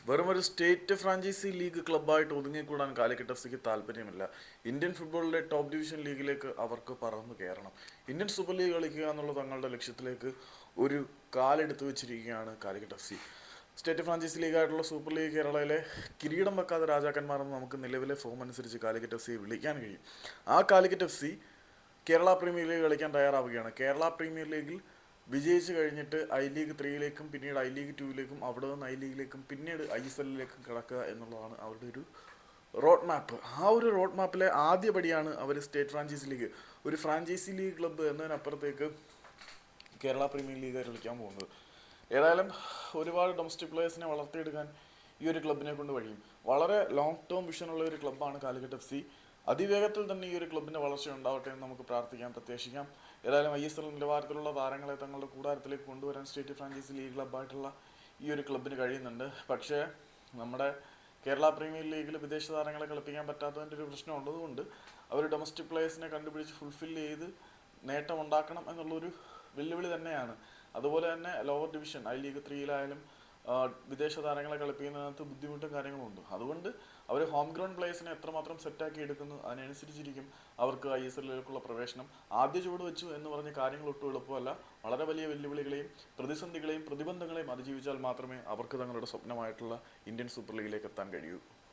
വെറും ഒരു state franchise league ക്ലബ്ബായിട്ട് ഒതുങ്ങിക്കൂടാൻ കാലിക്കറ്റ് എഫ് സിക്ക് താല്പര്യമില്ല. ഇന്ത്യൻ ഫുട്ബോളിലെ ടോപ്പ് ഡിവിഷൻ ലീഗിലേക്ക് അവർക്ക് പറന്നു കയറണം. ഇന്ത്യൻ സൂപ്പർ ലീഗ് കളിക്കുക എന്നുള്ള തങ്ങളുടെ ലക്ഷ്യത്തിലേക്ക് ഒരു കാലെടുത്ത് വെച്ചിരിക്കുകയാണ് Calicut F C. State franchise ലീഗായിട്ടുള്ള സൂപ്പർ ലീഗ് കേരളയിലെ കിരീടം വെക്കാത്ത രാജാക്കന്മാരെന്ന് നമുക്ക് നിലവിലെ ഫോം അനുസരിച്ച് കാലിക്കറ്റ് എഫ് സിയെ വിളിക്കാൻ കഴിയും. ആ Calicut F C Kerala premier league കളിക്കാൻ തയ്യാറാവുകയാണ്. കേരള പ്രീമിയർ ലീഗിൽ വിജയിച്ച് കഴിഞ്ഞിട്ട് ഐ ലീഗ് 3യിലേക്കും പിന്നീട് ഐ ലീഗ് 2യിലേക്കും അവിടെ നിന്ന് ഐ ലീഗിലേക്കും പിന്നീട് ഐ എസ് എല്ലിലേക്കും കിടക്കുക എന്നുള്ളതാണ് അവരുടെ ഒരു റോഡ് മാപ്പ്. ആ ഒരു റോഡ് മാപ്പിലെ ആദ്യ പടിയാണ് അവർ സ്റ്റേറ്റ് ഫ്രാഞ്ചൈസി ലീഗ്. ഒരു ഫ്രാഞ്ചൈസി ലീഗ് ക്ലബ്ബ് എന്നതിനപ്പുറത്തേക്ക് കേരള പ്രീമിയർ ലീഗ് കളിക്കാൻ പോകുന്നത്. ഏതായാലും ഒരുപാട് ഡൊമസ്റ്റിക് പ്ലേയേഴ്സിനെ വളർത്തിയെടുക്കാൻ ഈ ഒരു ക്ലബിനെ കൊണ്ട് കഴിയും. വളരെ ലോങ് ടേം വിഷനുള്ള ഒരു ക്ലബ്ബാണ് കാലിക്കറ്റ് എഫ് സി. അതിവേഗത്തിൽ തന്നെ ഈ ഒരു ക്ലബിൻ്റെ വളർച്ച ഉണ്ടാവട്ടെ എന്ന് നമുക്ക് പ്രാർത്ഥിക്കാം, പ്രത്യാശിക്കാം. ഏതായാലും ഐ എസ് എൽ നിലവാരത്തിലുള്ള താരങ്ങളെ തങ്ങളുടെ കൂടാരത്തിലേക്ക് കൊണ്ടുവരാൻ സ്റ്റേറ്റ് ഫ്രാഞ്ചൈസി ലീഗ് ക്ലബ്ബായിട്ടുള്ള ഈ ഒരു ക്ലബിന് കഴിയുന്നുണ്ട്. പക്ഷേ നമ്മുടെ കേരള പ്രീമിയർ ലീഗിൽ വിദേശ താരങ്ങളെ കളിപ്പിക്കാൻ പറ്റാത്തതിൻ്റെ ഒരു പ്രശ്നം ഉള്ളതുകൊണ്ട് അവർ ഡൊമസ്റ്റിക് പ്ലേയേഴ്സിനെ കണ്ടുപിടിച്ച് ഫുൾഫിൽ ചെയ്ത് നേട്ടമുണ്ടാക്കണം എന്നുള്ളൊരു വെല്ലുവിളി തന്നെയാണ്. അതുപോലെ തന്നെ ലോവർ ഡിവിഷൻ ഐ ലീഗ് 3യിലായാലും വിദേശ താരങ്ങളെ കളിപ്പിക്കുന്നതിനകത്ത് ബുദ്ധിമുട്ടും കാര്യങ്ങളും ഉണ്ട്. അതുകൊണ്ട് അവർ ഹോം ഗ്രൗണ്ട് പ്ലേയേഴ്സിനെ എത്രമാത്രം സെറ്റാക്കി എടുക്കുന്നു അതിനനുസരിച്ചിരിക്കും അവർക്ക് ഐ എസ് എല്ലിലേക്കുള്ള പ്രവേശനം. ആദ്യ ചുവട് വെച്ചു എന്ന് പറഞ്ഞ കാര്യങ്ങൾ ഒട്ടും എളുപ്പമല്ല. വളരെ വലിയ വെല്ലുവിളികളെയും പ്രതിസന്ധികളെയും പ്രതിബന്ധങ്ങളെയും അതിജീവിച്ചാൽ മാത്രമേ അവർക്ക് തങ്ങളുടെ സ്വപ്നമായിട്ടുള്ള ഇന്ത്യൻ സൂപ്പർ ലീഗിലേക്ക് എത്താൻ കഴിയൂ.